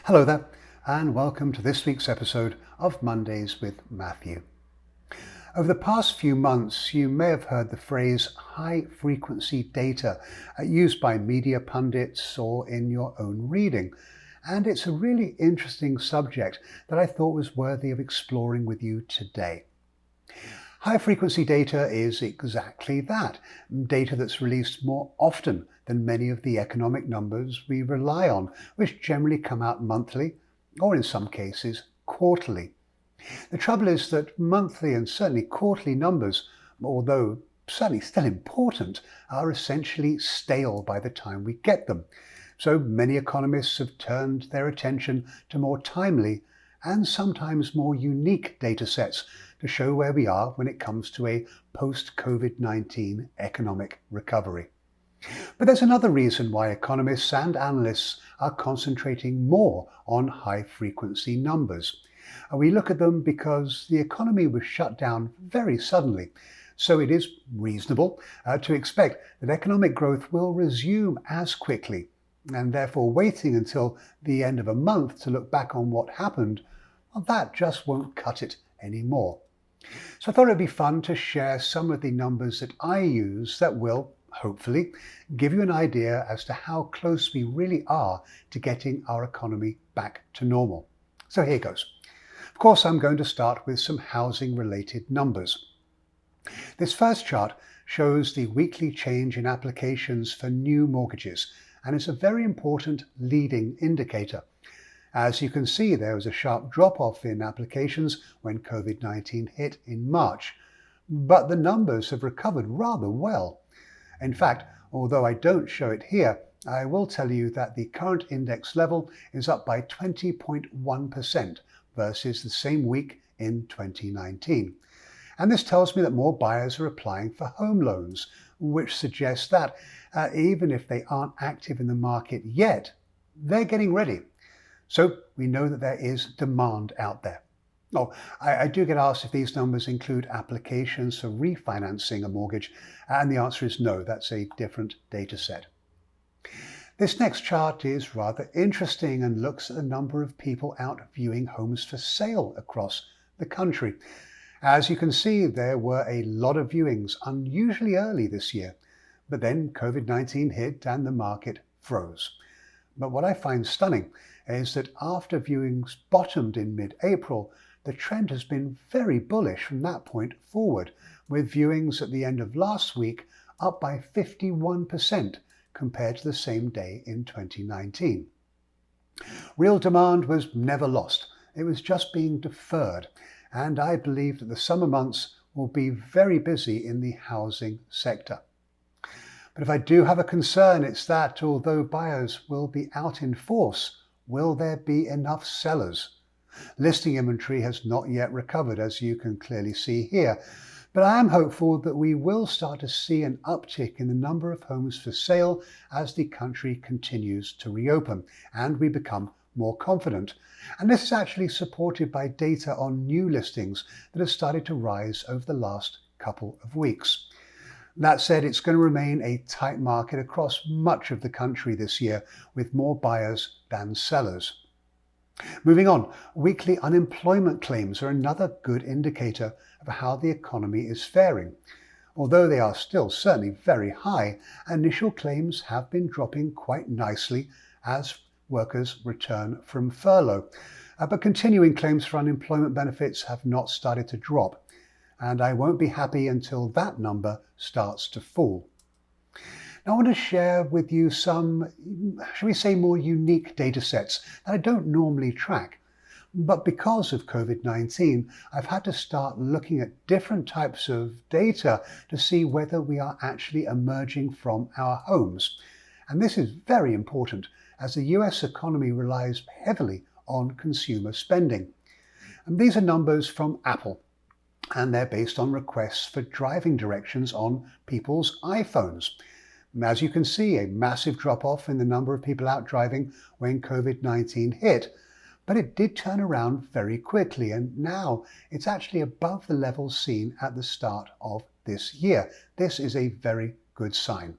Hello there, and welcome to this week's episode of Mondays with Matthew. Over the past few months, you may have heard the phrase high-frequency data used by media pundits or in your own reading, and it's a really interesting subject that I thought was worthy of exploring with you today. High-frequency data is exactly that, data that's released more often than many of the economic numbers we rely on, which generally come out monthly, or in some cases, quarterly. The trouble is that monthly and certainly quarterly numbers, although certainly still important, are essentially stale by the time we get them. So many economists have turned their attention to more timely and sometimes more unique data sets to show where we are when it comes to a post-COVID-19 economic recovery. But there's another reason why economists and analysts are concentrating more on high-frequency numbers. We look at them because the economy was shut down very suddenly, so it is reasonable to expect that economic growth will resume as quickly, and therefore waiting until the end of a month to look back on what happened, well, that just won't cut it anymore. So I thought it'd be fun to share some of the numbers that I use that will, hopefully, give you an idea as to how close we really are to getting our economy back to normal. So here goes. Of course, I'm going to start with some housing-related numbers. This first chart shows the weekly change in applications for new mortgages, and it's a very important leading indicator. As you can see, there was a sharp drop-off in applications when COVID-19 hit in March, but the numbers have recovered rather well. In fact, although I don't show it here, I will tell you that the current index level is up by 20.1% versus the same week in 2019. And this tells me that more buyers are applying for home loans, which suggests that even if they aren't active in the market yet, they're getting ready. So we know that there is demand out there. Oh, I do get asked if these numbers include applications for refinancing a mortgage, and the answer is no, that's a different data set. This next chart is rather interesting and looks at the number of people out viewing homes for sale across the country. As you can see, there were a lot of viewings unusually early this year, but then COVID-19 hit and the market froze. But what I find stunning is that after viewings bottomed in mid-April, the trend has been very bullish from that point forward, with viewings at the end of last week up by 51% compared to the same day in 2019. Real demand was never lost. It was just being deferred, and I believe that the summer months will be very busy in the housing sector. But if I do have a concern, it's that although buyers will be out in force, will there be enough sellers? Listing inventory has not yet recovered, as you can clearly see here, but I am hopeful that we will start to see an uptick in the number of homes for sale as the country continues to reopen and we become more confident. And this is actually supported by data on new listings that have started to rise over the last couple of weeks. That said, it's going to remain a tight market across much of the country this year, with more buyers than sellers. Moving on, weekly unemployment claims are another good indicator of how the economy is faring. Although they are still certainly very high, initial claims have been dropping quite nicely as workers return from furlough. But continuing claims for unemployment benefits have not started to drop, and I won't be happy until that number starts to fall. Now, I want to share with you some, shall we say, more unique data sets that I don't normally track. But because of COVID-19, I've had to start looking at different types of data to see whether we are actually emerging from our homes. And this is very important as the US economy relies heavily on consumer spending. And these are numbers from Apple, and they're based on requests for driving directions on people's iPhones. As you can see, a massive drop-off in the number of people out driving when COVID-19 hit, but it did turn around very quickly, and now it's actually above the levels seen at the start of this year. This is a very good sign.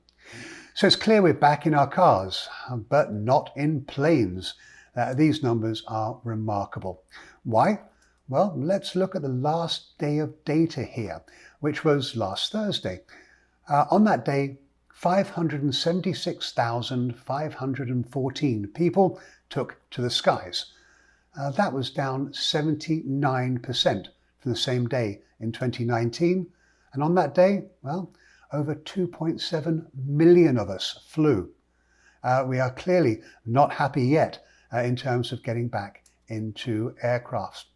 So it's clear we're back in our cars, but not in planes. These numbers are remarkable. Why? Well, let's look at the last day of data here, which was last Thursday. On that day, 576,514 people took to the skies. That was down 79% from the same day in 2019. And on that day, well, over 2.7 million of us flew. We are clearly not happy yet in terms of getting back into aircraft.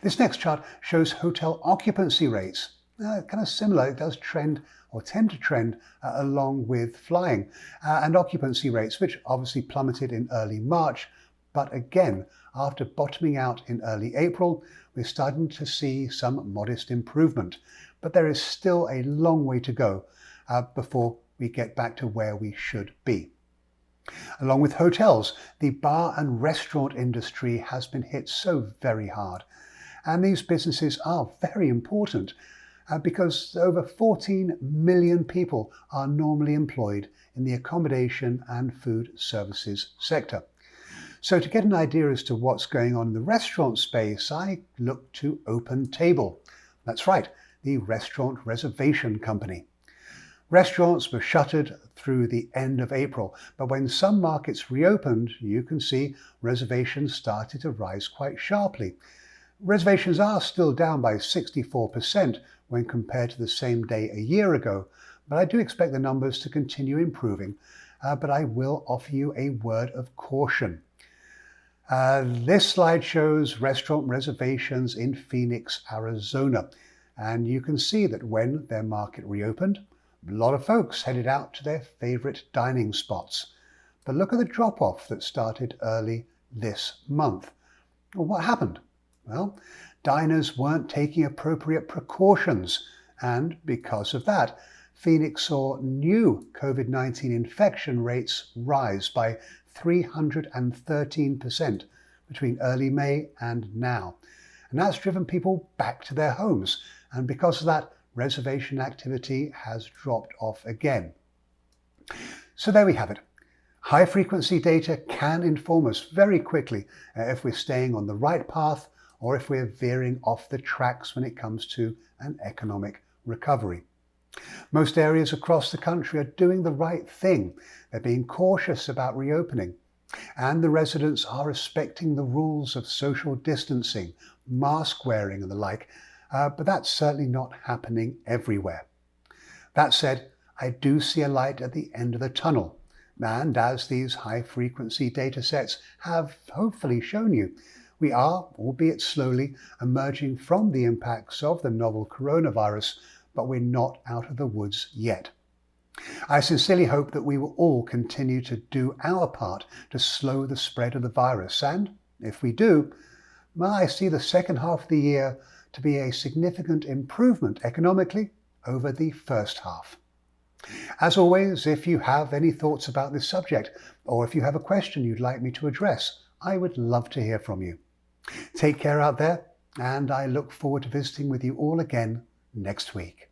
This next chart shows hotel occupancy rates. Kind of similar, it does trend or tend to trend along with flying and occupancy rates, which obviously plummeted in early March. But again, after bottoming out in early April, we're starting to see some modest improvement. But there is still a long way to go before we get back to where we should be. Along with hotels, the bar and restaurant industry has been hit so very hard. And these businesses are very important because over 14 million people are normally employed in the accommodation and food services sector. So to get an idea as to what's going on in the restaurant space, I looked to OpenTable. That's right, the restaurant reservation company. Restaurants were shuttered through the end of April, but when some markets reopened, you can see reservations started to rise quite sharply. Reservations are still down by 64% when compared to the same day a year ago, but I do expect the numbers to continue improving, but I will offer you a word of caution. This slide shows restaurant reservations in Phoenix, Arizona, and you can see that when their market reopened, a lot of folks headed out to their favorite dining spots. But look at the drop-off that started early this month. Well, what happened? Well, diners weren't taking appropriate precautions, and because of that, Phoenix saw new COVID-19 infection rates rise by 313% between early May and now. And that's driven people back to their homes, and because of that, reservation activity has dropped off again. So there we have it. High frequency data can inform us very quickly if we're staying on the right path or if we're veering off the tracks when it comes to an economic recovery. Most areas across the country are doing the right thing. They're being cautious about reopening, and the residents are respecting the rules of social distancing, mask wearing and the like, but that's certainly not happening everywhere. That said, I do see a light at the end of the tunnel, and as these high-frequency data sets have hopefully shown you, we are, albeit slowly, emerging from the impacts of the novel coronavirus, but we're not out of the woods yet. I sincerely hope that we will all continue to do our part to slow the spread of the virus, and if we do, I see the second half of the year to be a significant improvement economically over the first half. As always, if you have any thoughts about this subject, or if you have a question you'd like me to address, I would love to hear from you. Take care out there, and I look forward to visiting with you all again next week.